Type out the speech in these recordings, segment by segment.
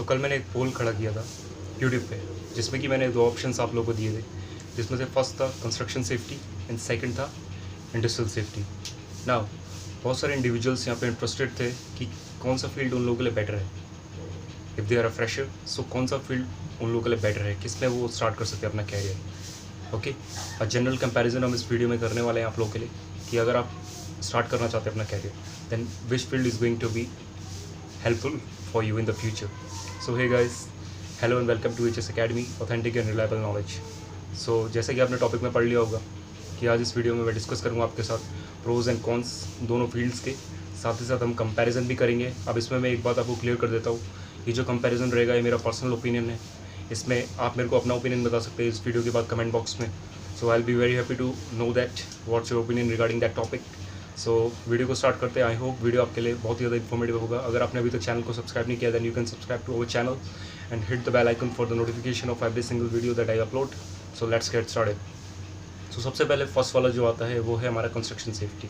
कल मैंने एक पोल खड़ा किया था यूट्यूब पे, जिसमें कि मैंने दो ऑप्शंस आप लोगों को दिए थे, जिसमें से फर्स्ट था कंस्ट्रक्शन सेफ्टी एंड सेकंड था इंडस्ट्रियल सेफ्टी। नाउ बहुत सारे इंडिविजुअल्स यहाँ पे इंटरेस्टेड थे कि कौन सा फील्ड उन लोगों के लिए बेटर है। If they are a fresher, so कौन सा फील्ड उन लोगों के लिए बेटर है, किस में वो स्टार्ट कर सकते हैं अपना कैरियर। ओके, और जनरल कंपैरिजन हम इस वीडियो में करने वाले हैं आप लोगों के लिए कि अगर आप स्टार्ट करना चाहते हैं अपना career, then which field is going to be helpful for you in the future. So hey guys, hello and welcome to HS Academy, authentic and reliable knowledge. So जैसे कि आपने टॉपिक में पढ़ लिया होगा कि आज इस वीडियो में मैं डिस्कस करूँगा आपके साथ प्रोज एंड कॉन्स दोनों फील्ड्स के, साथ ही साथ हम कंपैरिजन भी करेंगे। अब इसमें मैं एक बात आपको क्लियर कर देता हूँ, ये जो कंपैरिजन रहेगा ये मेरा पर्सनल ओपिनियन है। इसमें आप मेरे को अपना ओपिनियन बता सकते हैं इस वीडियो के बाद कमेंट बॉक्स में। So I will be very happy to know that what's your opinion regarding that topic. So video को स्टार्ट करते हैं। आई होप वीडियो आपके लिए बहुत ही ज़्यादा इन्फॉर्मेटिव होगा। अगर आपने अभी तक चैनल को सब्सक्राइब नहीं किया then you can subscribe to our channel and hit the bell icon for the notification of every single video that I upload. So let's get started. So सबसे पहले फर्स्ट वाला जो आता है वो है हमारा कंस्ट्रक्शन सेफ्टी।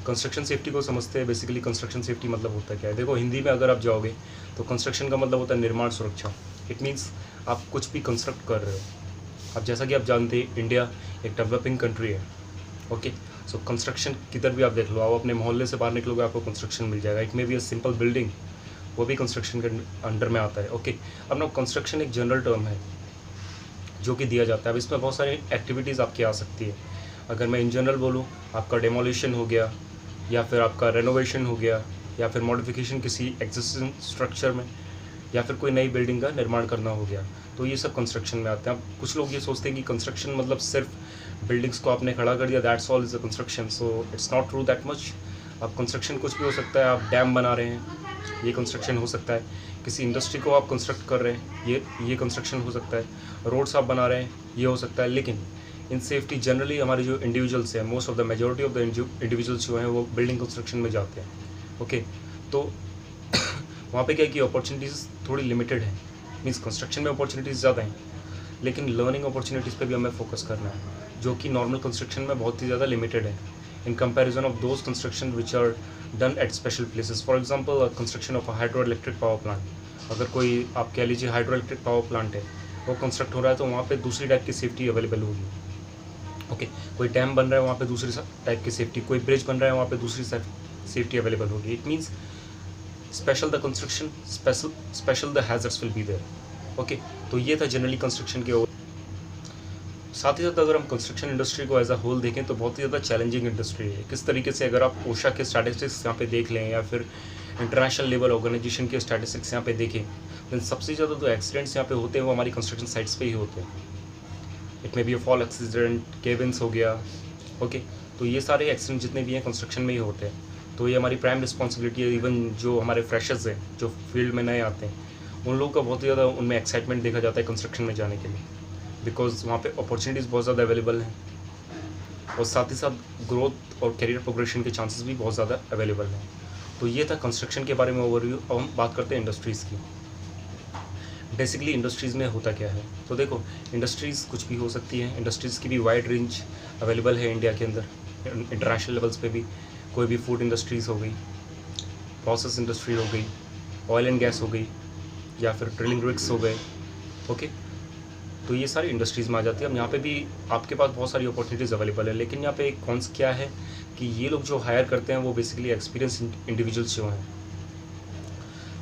कंस्ट्रक्शन सेफ्टी को समझते हैं। बेसिकली कंस्ट्रक्शन सेफ्टी मतलब होता है क्या है। देखो, हिंदी में अगर आप जाओगे तो कंस्ट्रक्शन का मतलब होता है निर्माण सुरक्षा। इट मीन्स आप कुछ भी कंस्ट्रक्ट कर रहे हो। अब जैसा कि आप जानते हैं इंडिया एक डेवलपिंग कंट्री है। ओके, सो कंस्ट्रक्शन किधर भी आप देख लो, आप अपने मोहल्ले से बाहर निकलोगे आपको कंस्ट्रक्शन मिल जाएगा। It may be a simple building, वो भी कंस्ट्रक्शन के अंडर में आता है। ओके, अब ना कंस्ट्रक्शन एक जनरल टर्म है जो कि दिया जाता है। अब इसमें बहुत सारी एक्टिविटीज़ आपकी आ सकती है। अगर मैं इन जनरल बोलूँ, आपका डेमोलिशन हो गया, या फिर आपका रेनोवेशन हो गया, या फिर मॉडिफिकेशन किसी एग्जिस्टिंग स्ट्रक्चर में, या फिर कोई नई बिल्डिंग का निर्माण करना हो गया, तो ये सब कंस्ट्रक्शन में आते हैं। अब कुछ लोग ये सोचते हैं कि कंस्ट्रक्शन मतलब सिर्फ बिल्डिंग्स को आपने खड़ा कर दिया, that's all is a construction. So it's not true that much. अब कंस्ट्रक्शन कुछ भी हो सकता है। आप डैम बना रहे हैं, ये कंस्ट्रक्शन हो सकता है। किसी इंडस्ट्री को आप कंस्ट्रक्ट कर रहे हैं, ये कंस्ट्रक्शन हो सकता है। रोड्स आप बना रहे हैं, ये हो सकता है। लेकिन इन सेफ्टी जनरली हमारे जो इंडिविजुअल्स हैं, most of the majority of the individuals जो हैं वो बिल्डिंग कंस्ट्रक्शन में जाते हैं। ओके, तो वहाँ पे क्या है कि अपॉर्चुनिटीज़ थोड़ी लिमिटेड है। मीन्स कंस्ट्रक्शन में अपॉर्चुनिटीज़ ज़्यादा हैं, लेकिन लर्निंग अपॉर्चुनिटीज़ पे भी हमें फोकस करना है, जो कि नॉर्मल कंस्ट्रक्शन में बहुत ही ज़्यादा लिमिटेड है in comparison of those construction which are done at special places. For example construction of a hydro electric power plant. अगर कोई आप कह लीजिए हाइड्रो इलेक्ट्रिक पावर प्लांट है, वो कंस्ट्रक्ट हो रहा है, तो वहाँ पे दूसरी टाइप की सेफ्टी अवेलेबल होगी। ओके, कोई डैम बन रहा है, वहाँ पे दूसरी टाइप की सेफ्टी, कोई ब्रिज बन रहा है, वहाँ पे दूसरी सेफ्टी अवेलेबल होगी। It means special the construction, special the hazards will be there. Okay, तो ये था जनरली कंस्ट्रक्शन के। साथ ही साथ अगर हम कंस्ट्रक्शन इंडस्ट्री को एज अ होल देखें तो बहुत ही ज़्यादा चैलेंजिंग इंडस्ट्री है। किस तरीके से, अगर आप ओशा के स्टैटिस्टिक्स यहाँ पे देख लें, या फिर इंटरनेशनल लेवल ऑर्गेनाइजेशन के स्टैटिस्टिक्स यहाँ पे देखें, तो सबसे ज़्यादा जो एक्सीडेंट्स यहाँ पे होते हैं वो हमारी कंस्ट्रक्शन साइट्स पे ही होते हैं। It may be a fall accident, cabins हो गया। ओके, तो ये सारे एक्सीडेंट जितने भी हैं कंस्ट्रक्शन में ही होते हैं। तो ये हमारी प्राइम रिस्पॉन्सिबिलिटी है। इवन जो हमारे फ्रेशर्स हैं, जो फील्ड में नए आते हैं, उन लोगों का बहुत ही ज़्यादा उनमें एक्साइटमेंट देखा जाता है कंस्ट्रक्शन में जाने के लिए, बिकॉज वहाँ पे अपॉर्चुनिटीज़ बहुत ज़्यादा अवेलेबल हैं, और साथ ही साथ ग्रोथ और करियर प्रोग्रेशन के चांसेस भी बहुत ज़्यादा अवेलेबल हैं। तो ये था कंस्ट्रक्शन के बारे में ओवरव्यू। अब हम बात करते हैं इंडस्ट्रीज़ की। बेसिकली इंडस्ट्रीज़ में होता क्या है, तो देखो, इंडस्ट्रीज़ कुछ भी हो सकती हैं। इंडस्ट्रीज़ की भी वाइड रेंज अवेलेबल है इंडिया के अंदर। इंटरनेशनल लेवल्स पे भी कोई भी फूड इंडस्ट्रीज़ हो गई, प्रोसेस इंडस्ट्री हो गई, ऑयल एंड गैस हो गई, या फिर ड्रिलिंग रिग्स हो गए। ओके, तो ये सारी इंडस्ट्रीज़ में आ जाती है। अब यहाँ पे भी आपके पास बहुत सारी अपॉर्चुनिटीज़ अवेलेबल है, लेकिन यहाँ पे एक कॉन्स क्या है कि ये लोग जो हायर करते हैं वो बेसिकली एक्सपीरियंस इंडिविजुअल्स जो हैं,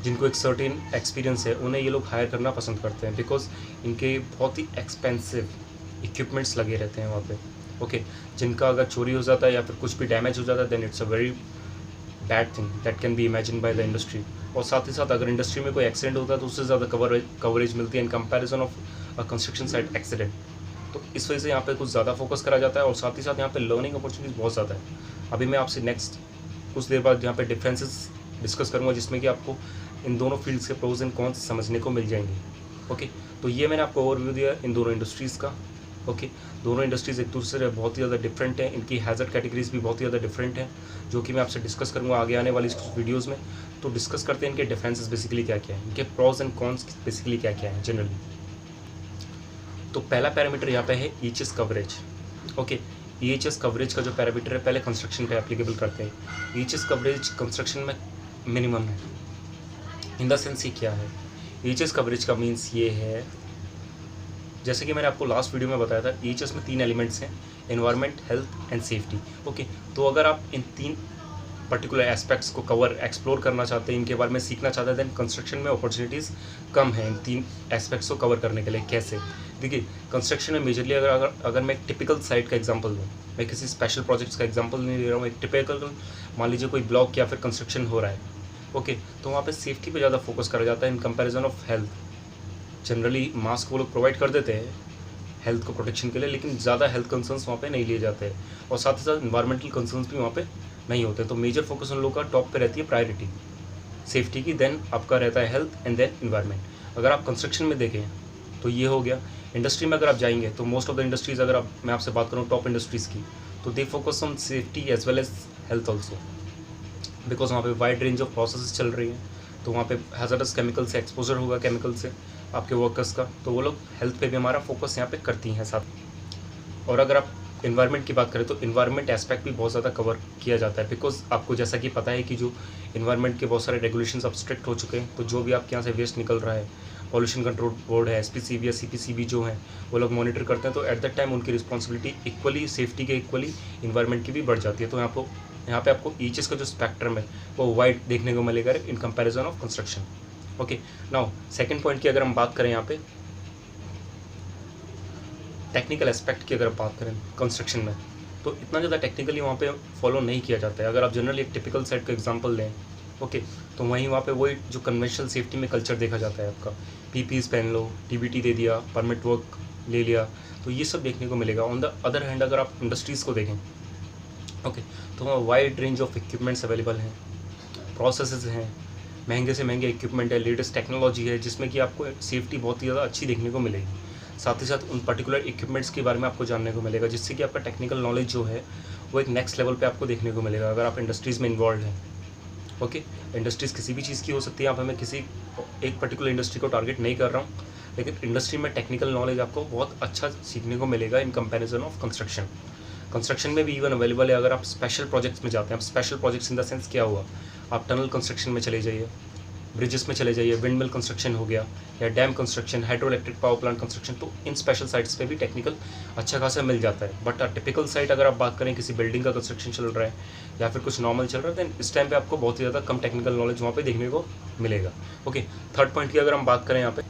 जिनको एक सर्टेन एक्सपीरियंस है, उन्हें ये लोग हायर करना पसंद करते हैं, बिकॉज इनके बहुत ही एक्सपेंसिव इक्विपमेंट्स लगे रहते हैं वहाँ पे। ओके, जिनका अगर चोरी हो जाता है या फिर कुछ भी डैमेज हो जाता है, then it's a very bad thing that can be imagine by the industry. और साथ ही साथ अगर इंडस्ट्री में कोई एक्सीडेंट होता है तो उससे ज़्यादा कवरेज मिलती है in comparison of a construction site accident. तो इस वजह से यहाँ पे कुछ ज़्यादा फोकस करा जाता है, और साथ ही साथ यहाँ पे लर्निंग अपॉर्चुनिटीज़ बहुत ज़्यादा है। अभी मैं आपसे नेक्स्ट कुछ देर बाद यहाँ पे डिफरेंसेस डिस्कस करूँगा, जिसमें कि आपको इन दोनों फील्ड्स के प्रोज एंड कॉन्स समझने को मिल जाएंगे। ओके, तो ये मैंने आपको ओवरव्यू दिया इन दोनों इंडस्ट्रीज़ का। ओके, दोनों इंडस्ट्रीज़ एक दूसरे से बहुत ही ज़्यादा डिफरेंट हैं, इनकी हैज़र्ड कैटेगरीज भी बहुत ही ज़्यादा डिफरेंट हैं, जो कि मैं आपसे डिस्कस करूँगा आगे आने वाली कुछ वीडियोज़ में। तो डिस्कस करते हैं इनके डिफरेंसेस बेसिकली क्या क्या है, इनके प्रोज एंड कॉन्स बेसिकली क्या क्या है जनरली। तो पहला पैरामीटर यहाँ पे है EHS coverage. Okay, EHS coverage का जो पैरामीटर है पहले कंस्ट्रक्शन पे एप्लीकेबल करते हैं। EHS कवरेज कंस्ट्रक्शन में मिनिमम है। इन द सेंस ये क्या है, EHS कवरेज का मीन्स ये है, जैसे कि मैंने आपको लास्ट वीडियो में बताया था, EHS में 3 एलिमेंट्स हैं, environment, health and safety. Okay, तो अगर आप इन 3 पर्टिकुलर एस्पेक्ट्स को कवर एक्सप्लोर करना चाहते हैं, इनके बारे में सीखना चाहते हैं, देन कंस्ट्रक्शन में अपॉर्चुनिटीज़ कम हैं इन 3 एस्पेक्ट्स को कवर करने के लिए। कैसे? देखिए, कंस्ट्रक्शन में मेजरली अगर मैं एक टिपिकल साइट का एग्जांपल दूँ, मैं किसी स्पेशल प्रोजेक्ट्स का एग्जांपल नहीं ले रहा हूँ, एक टिपिकल मान लीजिए कोई ब्लॉक या फिर कंस्ट्रक्शन हो रहा है, ओके, तो वहाँ पे सेफ्टी पे ज़्यादा फोकस करा जाता है in comparison of health. Generally mask वो लोग प्रोवाइड कर देते हैं हेल्थ को प्रोटेक्शन के लिए, लेकिन ज़्यादा हेल्थ कंसर्न्स वहाँ पे नहीं लिए जाते हैं, और साथ ही साथ इन्वायरमेंटल कंसर्न्स भी वहाँ पे नहीं होते। तो मेजर फोकस उन लोगों का टॉप पे रहती है प्रायोरिटी सेफ्टी की, देन आपका रहता है हेल्थ एंड देन इन्वायरमेंट। अगर आप कंस्ट्रक्शन में देखें तो ये हो गया। इंडस्ट्री में अगर आप जाएंगे तो मोस्ट ऑफ द इंडस्ट्रीज़, अगर मैं आपसे बात करूँ टॉप इंडस्ट्रीज़ की, तो they focus on safety as well as health also, because वहाँ पे वाइड रेंज ऑफ प्रोसेस चल रही हैं, तो वहाँ पे हैज़र्डस केमिकल से एक्सपोजर होगा, केमिकल से आपके वर्कर्स का, तो वो लोग हेल्थ पे भी हमारा फोकस यहाँ पे करती हैं साथ। और अगर आप इन्वायरमेंट की बात करें तो इन्वायरमेंट एस्पेक्ट भी बहुत ज़्यादा कवर किया जाता है, बिकॉज आपको जैसा कि पता है कि जो इन्वायरमेंट के बहुत सारे रेगुलेशंस अब स्ट्रिक्ट हो चुके हैं, तो जो भी आपके यहाँ से वेस्ट निकल रहा है, पॉल्यूशन कंट्रोल बोर्ड है, SPCB या CPCB जो है वो लोग मॉनिटर करते हैं, तो एट द टाइम उनकी रिस्पॉन्सिबिलिटी इक्वली सेफ्टी के इक्वली इन्वायरमेंट की भी बढ़ जाती है। तो यहाँ पे आपको EHS का जो स्पेक्ट्रम है वो वाइड देखने को मिलेगा इन comparison of construction. Okay, now second point की अगर हम बात करें, यहाँ पे टेक्निकल एस्पेक्ट की अगर बात करें कंस्ट्रक्शन में, तो इतना ज़्यादा टेक्निकली वहाँ पे फॉलो नहीं किया जाता है। अगर आप जनरली एक टिपिकल साइट का एग्जांपल लें, ओके, तो वहीं वहाँ पे वही जो कन्वेंशनल सेफ्टी में कल्चर देखा जाता है, आपका PPEs पहन लो, TBT दे दिया, परमिट वर्क ले लिया, तो ये सब देखने को मिलेगा। ऑन द अदर हैंड अगर आप इंडस्ट्रीज़ को देखें, ओके, तो वहाँ wide range of equipments available हैं, प्रोसेसेस हैं, महंगे से महंगे इक्विपमेंट है, लेटेस्ट टेक्नोलॉजी है, जिसमें कि आपको सेफ्टी बहुत ही ज़्यादा अच्छी देखने को मिलेगी। साथ ही साथ उन पर्टिकुलर इक्विपमेंट्स के बारे में आपको जानने को मिलेगा, जिससे कि आपका टेक्निकल नॉलेज जो है वो एक नेक्स्ट लेवल पे आपको देखने को मिलेगा अगर आप इंडस्ट्रीज़ में इन्वॉल्व हैं। ओके, इंडस्ट्रीज़ किसी भी चीज़ की हो सकती है, यहाँ पर मैं किसी एक पर्टिकुलर इंडस्ट्री को टारगेट नहीं कर रहा हूँ, लेकिन इंडस्ट्री में टेक्निकल नॉलेज आपको बहुत अच्छा सीखने को मिलेगा in comparison of construction. Construction में भी इवन अवेलेबल है अगर आप स्पेशल प्रोजेक्ट्स में जाते हैं। आप special projects in the sense क्या हुआ, आप टनल कंस्ट्रक्शन में चले जाइए, ब्रिजेस में चले जाइए, विंड मिल कंस्ट्रक्शन हो गया, या dam construction, hydro electric power plant construction, तो इन स्पेशल साइट्स पे भी टेक्निकल अच्छा खासा मिल जाता है। बट टिपिकल साइट अगर आप बात करें, किसी बिल्डिंग का कंस्ट्रक्शन चल रहा है या फिर कुछ नॉर्मल चल रहा है, दैन इस टाइम पे आपको बहुत ही ज़्यादा कम टेक्निकल नॉलेज वहाँ पे देखने को मिलेगा। ओके, थर्ड पॉइंट की अगर हम बात करें, यहाँ पे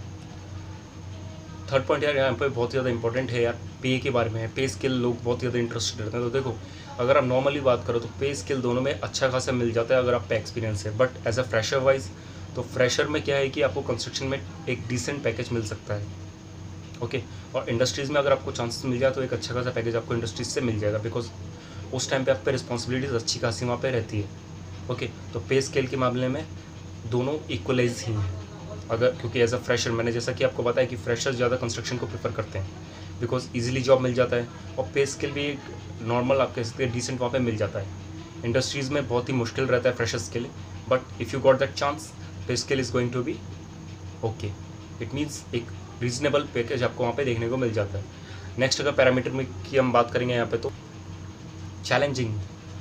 थर्ड पॉइंट यार यहाँ पे बहुत ज़्यादा इंपॉर्टेंट है यार, पे के बारे में है। पे स्किल लोग बहुत ज़्यादा इंटरेस्टेड रहते हैं। तो देखो, अगर आप नॉर्मली बात करो तो पे स्किल दोनों में अच्छा खासा मिल जाता है अगर आप पे एक्सपीरियंस है, but as a fresher wise, तो फ्रेशर में क्या है कि आपको कंस्ट्रक्शन में एक डिसेंट पैकेज मिल सकता है। ओके, और इंडस्ट्रीज़ में अगर आपको चांसेस मिल जाए तो एक अच्छा खासा पैकेज आपको इंडस्ट्रीज से मिल जाएगा, बिकॉज उस टाइम पे आप पे रिस्पॉन्सिबिलिटीज़ अच्छी खासी वहाँ पे रहती है। ओके, तो पे स्केल के मामले में दोनों इक्वलाइज ही हैं। अगर क्योंकि एज अ फ्रेशर, मैंने जैसा कि आपको बताया कि फ्रेशर ज़्यादा कंस्ट्रक्शन को प्रेफर करते हैं बिकॉज ईजिली जॉब मिल जाता है, और पे स्केल भी एक नॉर्मल आप कह सकते हैं डिसेंट वहाँ पे मिल जाता है। इंडस्ट्रीज़ में बहुत ही मुश्किल रहता है फ्रेशर्स के लिए, but if you got that chance, pay scale is going to be okay. It means एक रीजनेबल पैकेज आपको वहाँ पे देखने को मिल जाता है। नेक्स्ट अगर पैरामीटर में की हम बात करेंगे यहाँ पे, तो चैलेंजिंग,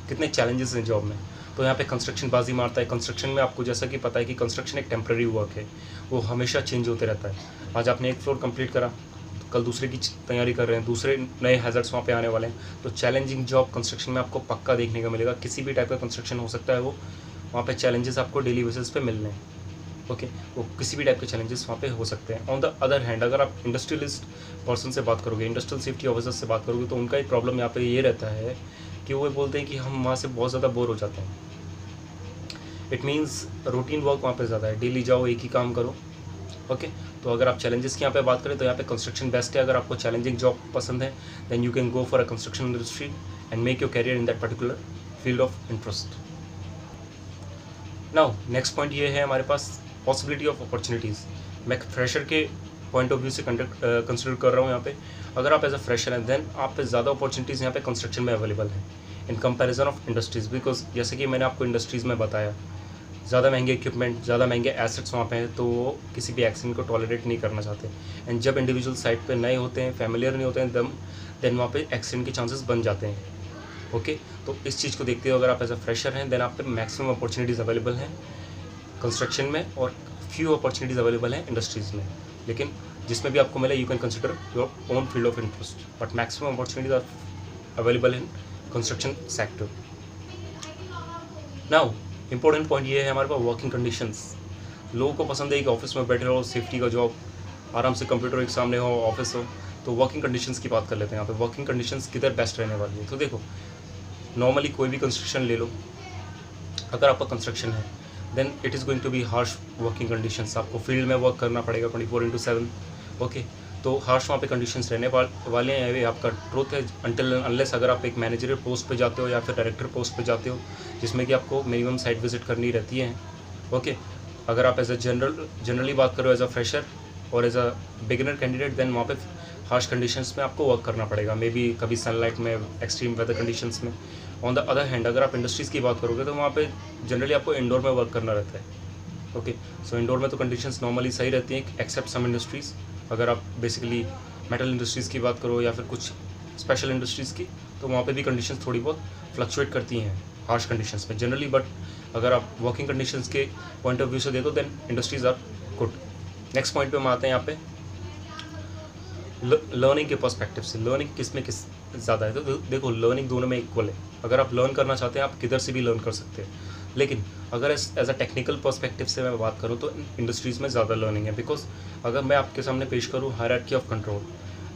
कितने चैलेंजेस हैं जॉब में, तो यहाँ पे कंस्ट्रक्शन बाजी मारता है। कंस्ट्रक्शन में आपको जैसा कि पता है कि कंस्ट्रक्शन एक टेम्प्रेरी वर्क है, वो हमेशा चेंज होते रहता है। आज आपने एक फ्लोर कंप्लीट करा, तो कल दूसरे की तैयारी कर रहे हैं, दूसरे नए हैज़र्ड्स वहाँ पे आने वाले हैं। तो चैलेंजिंग जॉब कंस्ट्रक्शन में आपको पक्का देखने को मिलेगा। किसी भी टाइप का कंस्ट्रक्शन हो सकता है, वो वहाँ पे चैलेंजेस आपको डेली बेसिस पे मिलने हैं। ओके, वो किसी भी टाइप के चैलेंजेस वहाँ पे हो सकते हैं। ऑन द अदर हैंड, अगर आप इंडस्ट्रियलिस्ट पर्सन से बात करोगे, इंडस्ट्रियल सेफ्टी ऑफिसर से बात करोगे, तो उनका एक प्रॉब्लम यहाँ पे ये रहता है कि वो बोलते हैं कि हम वहाँ से बहुत ज़्यादा बोर हो जाते हैं। इट मीन्स रूटीन वर्क वहाँ पे ज़्यादा है, डेली जाओ एक ही काम करो। ओके, तो अगर आप चैलेंजेस की यहाँ पे बात करें तो यहाँ पे कंस्ट्रक्शन बेस्ट है। अगर आपको चैलेंजिंग जॉब पसंद है, then you can go for a construction industry and make your career in that particular field of interest. Now next point ये है हमारे पास, पॉसिबिलिटी ऑफ अपॉर्चुनिटीज़। मैं फ्रेशर के पॉइंट ऑफ व्यू से कंसिडर कर रहा हूँ यहाँ पे। अगर आप एज अ फ्रेशर हैं, देन आप पे ज़्यादा अपॉर्चुनिटीज़ यहाँ पे कंस्ट्रक्शन में अवेलेबल हैं इन कंपैरिजन ऑफ इंडस्ट्रीज़, बिकॉज जैसे कि मैंने आपको इंडस्ट्रीज़ में बताया, ज़्यादा महंगे इक्विपमेंट, ज़्यादा महंगे एसेट्स वहाँ पे हैं, तो वो किसी भी एक्सीडेंट को टॉलरेट नहीं करना चाहते। एंड जब इंडिविजुअल साइट पे नए होते हैं, फैमिलियर नहीं होते हैं, देन वहाँ पे एक्सीडेंट के चांसेस बन जाते हैं। ओके, तो इस चीज़ को देखते हुए अगर आप एज अ फ्रेशर हैं, देन आप पे मैक्सिमम अपॉर्चुनिटीज़ अवेलेबल हैं कंस्ट्रक्शन में और फ्यू अपॉर्चुनिटीज़ अवेलेबल हैं इंडस्ट्रीज़ में, लेकिन जिसमें भी आपको मिले you can consider your own field of interest, but maximum opportunities are available in construction sector. Now important point ये है हमारे पास वर्किंग कंडीशंस। लोगों को पसंद है कि ऑफिस में बैठे रहो, सेफ्टी का जॉब, आराम से कंप्यूटर एक सामने हो, ऑफिस हो। तो वर्किंग कंडीशंस की बात कर लेते हैं यहाँ पे। वर्किंग कंडीशंस किधर बेस्ट रहने वाली है? तो देखो, नॉर्मली कोई भी कंस्ट्रक्शन ले लो, अगर आपका कंस्ट्रक्शन है then it is going to be harsh working conditions. आपको फील्ड में वर्क करना पड़ेगा 24/7। ओके, तो हार्श वहाँ पे कंडीशंस रहने वाले हैं। ये आपका ट्रूथ है अनटिल अनलेस अगर आप एक मैनेजर पोस्ट पे जाते हो या फिर डायरेक्टर पोस्ट पे जाते हो, जिसमें कि आपको मिनिमम साइट विजिट करनी रहती है। ओके, अगर आप एज अ जनरली बात करो एज अ फ्रेशर और as a beginner candidate, then वहाँ पे हार्श कंडीशंस में आपको वर्क करना पड़ेगा, मे बी कभी सनलाइट में, एक्सट्रीम वेदर कंडीशंस में। ऑन द अदर हैंड अगर आप इंडस्ट्रीज़ की बात करोगे तो वहाँ पे जनरली आपको इंडोर में वर्क करना रहता है। ओके, सो इंडोर में तो कंडीशंस नॉर्मली सही रहती हैं एक्सेप्ट सम इंडस्ट्रीज़। अगर आप बेसिकली मेटल इंडस्ट्रीज़ की बात करो या फिर कुछ स्पेशल इंडस्ट्रीज़ की, तो वहाँ पे भी कंडीशंस थोड़ी बहुत फ्लक्चुएट करती हैं हार्श कंडीशंस में जनरली। बट अगर आप वर्किंग कंडीशंस के पॉइंट ऑफ व्यू से देखो then industries are good. Next point पे हम आते हैं यहाँ पे लर्निंग के पर्सपेक्टिव से। लर्निंग किस में किस ज़्यादा है? तो देखो, लर्निंग दोनों में इक्वल है। अगर आप लर्न करना चाहते हैं आप किधर से भी लर्न कर सकते हैं, लेकिन अगर एज अ टेक्निकल पर्सपेक्टिव से मैं बात करूँ तो इंडस्ट्रीज़ में ज़्यादा लर्निंग है। बिकॉज अगर मैं आपके सामने पेश करूँ hierarchy of control,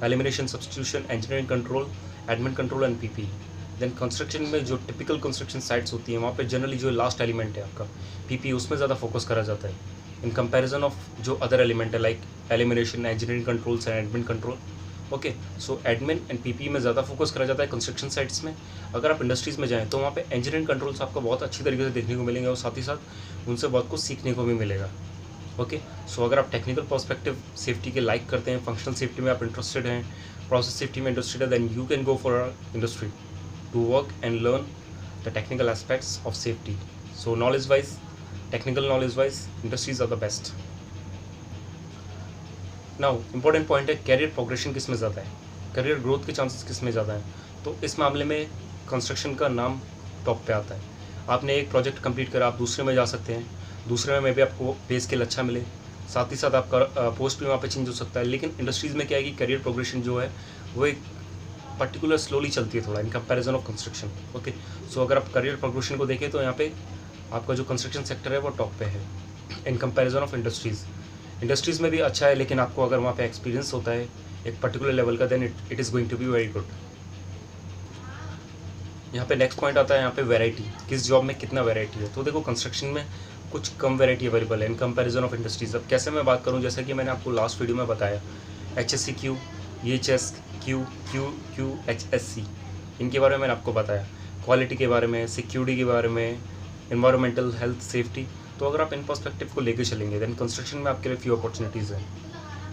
elimination, substitution, engineering control, admin control and PP, then construction में जो टिपिकल कंस्ट्रक्शन साइट्स होती हैं वहाँ पे जनरली जो लास्ट एलिमेंट है आपका पीपी, उसमें ज़्यादा फोकस करा जाता है इन कंपैरिजन ऑफ जो अदर एलिमेंट है like elimination, engineering controls and admin control. Okay, so admin and PP में ज़्यादा फोकस करा जाता है कंस्ट्रक्शन साइट्स में। अगर आप इंडस्ट्रीज़ में जाएँ तो वहाँ पे इंजीनियरिंग कंट्रोल्स आपको बहुत अच्छी तरीके से देखने को मिलेंगे और साथ ही साथ उनसे बहुत कुछ सीखने को भी मिलेगा। ओके, सो अगर आप टेक्निकल पर्सपेक्टिव सेफ्टी के लाइक करते हैं, फंक्शनल सेफ्टी में आप इंटरेस्टेड हैं, प्रोसेस सेफ्टी में इंटरेस्टेड है, then you can go for industry to work and learn the technical aspects of safety. So knowledge wise, technical knowledge wise industries are the best. Now important point है career progression किस में ज़्यादा है, career growth के chances किस में ज़्यादा हैं? तो इस मामले में कंस्ट्रक्शन का नाम टॉप पे आता है। आपने एक प्रोजेक्ट कंप्लीट करा, आप दूसरे में जा सकते हैं, दूसरे में भी आपको पे स्केल अच्छा मिले, साथ ही साथ आपका पोस्ट भी वहाँ पे चेंज हो सकता है। लेकिन इंडस्ट्रीज़ में क्या है कि करियर प्रोग्रेशन जो है वो एक पर्टिकुलर स्लोली चलती है थोड़ा in comparison of construction. Okay, so अगर आप करियर प्रोग्रेशन को देखें तो यहाँ पे आपका जो कंस्ट्रक्शन सेक्टर है वो टॉप पे है in comparison of industries. Industries में भी अच्छा है, लेकिन आपको अगर वहाँ पे एक्सपीरियंस होता है एक पर्टिकुलर लेवल का, then it is going to be very good. यहाँ पे नेक्स्ट पॉइंट आता है यहाँ पे वैरायटी, किस जॉब में कितना वैरायटी है? तो देखो, कंस्ट्रक्शन में कुछ कम वैरायटी अवेलेबल है इन कंपैरिजन ऑफ इंडस्ट्रीज़। अब कैसे मैं बात करूँ, जैसा कि मैंने आपको लास्ट वीडियो में बताया, HSCQ, EHSQ, QHSC, इनके बारे में मैंने आपको बताया, क्वालिटी के बारे में, सिक्योरिटी के बारे में, इन्वायरमेंटल, हेल्थ, सेफ्टी। तो अगर आप इन पर्सपेक्टिव को लेकर चलेंगे देन कंस्ट्रक्शन में आपके लिए फ्यू अपॉर्चुनिटीज़ हैं,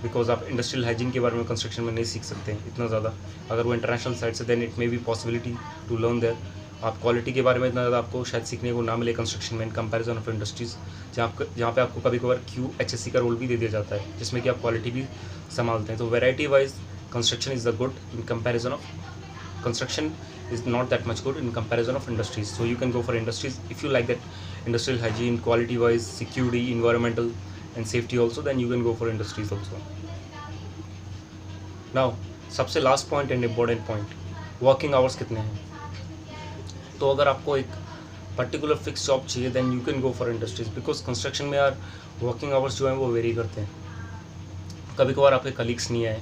बिकॉज आप इंडस्ट्रियल हाइजीन के बारे में कंस्ट्रक्शन में नहीं सीख सकते हैं इतना ज़्यादा। अगर वो इंटरनेशनल साइड से, then it may be possibility to learn there. आप क्वालिटी के बारे में इतना ज़्यादा आपको शायद सीखने को ना मिले कंस्ट्रक्शन में इन कंपैरिजन ऑफ इंडस्ट्रीज़, जहाँ पे आपको कभी कभार QHSC का रोल भी दे दिया जाता है, जिसमें कि आप क्वालिटी भी संभालते हैं। तो variety wise construction is the good in comparison of construction is not that much good in comparison of industries. So you can go for industries if you like that industrial hygiene, quality wise, security, environmental and safety also, then you can go for industries also. Now सबसे last point and important point, working hours कितने हैं? तो अगर आपको एक particular fix job चाहिए then you can go for industries, because construction में यार वर्किंग आवर्स जो हैं वो वेरी करते हैं। कभी कभार आपके कलीग्स नहीं आए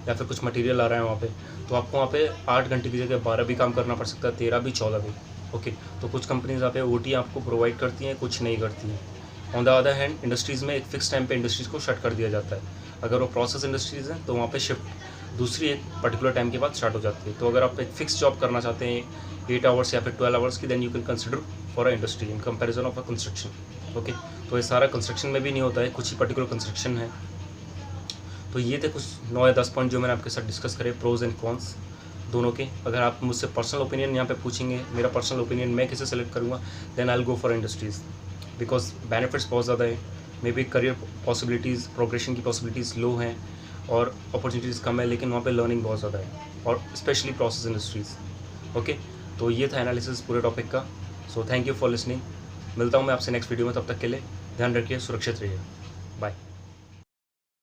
या फिर कुछ मटेरियल आ रहा है वहाँ पे, तो आपको वहाँ पे 8 घंटे की जगह 12 भी काम करना पड़ सकता है, 13 भी, 14 भी। ओके, तो कुछ कंपनीज यहाँ पे OT आपको प्रोवाइड करती हैं, कुछ नहीं करती हैं। On the other hand industries में एक फिक्स टाइम पे इंडस्ट्रीज़ को शट कर दिया जाता है। अगर वो प्रोसेस इंडस्ट्रीज़ हैं तो वहाँ पे शिफ्ट दूसरी एक पर्टिकुलर टाइम के बाद स्टार्ट हो जाती है। तो अगर आप एक फिक्स जॉब करना चाहते हैं 8 आवर्स या फिर 12 आवर्स की, then you can consider for a industry in comparison of a construction. Okay, तो ये सारा कंस्ट्रक्शन में भी नहीं होता है, कुछ ही पर्टिकुलर कंस्ट्रक्शन है। तो ये थे कुछ 9 या 10 पॉइंट जो मैंने आपके साथ डिस्कस करे, प्रोज एंड कॉन्स दोनों के। अगर आप मुझसे पर्सनल ओपिनियन यहाँ पे पूछेंगे, मेरा पर्सनल ओपिनियन मैं किसे सेलेक्ट करूँगा, then I will go for industries, because benefits बहुत ज़्यादा है, maybe career possibilities, progression की पॉसिबिलिटीज़ लो हैं और अपॉर्चुनिटीज़ कम है, लेकिन वहाँ पे लर्निंग बहुत ज़्यादा है, और स्पेशली प्रोसेस इंडस्ट्रीज़। ओके, तो ये था एनालिसिस पूरे टॉपिक का। So thank you for listening. मिलता हूँ मैं आपसे नेक्स्ट वीडियो में, तब तक के लिए ध्यान रखिए, सुरक्षित रहिए। बाय।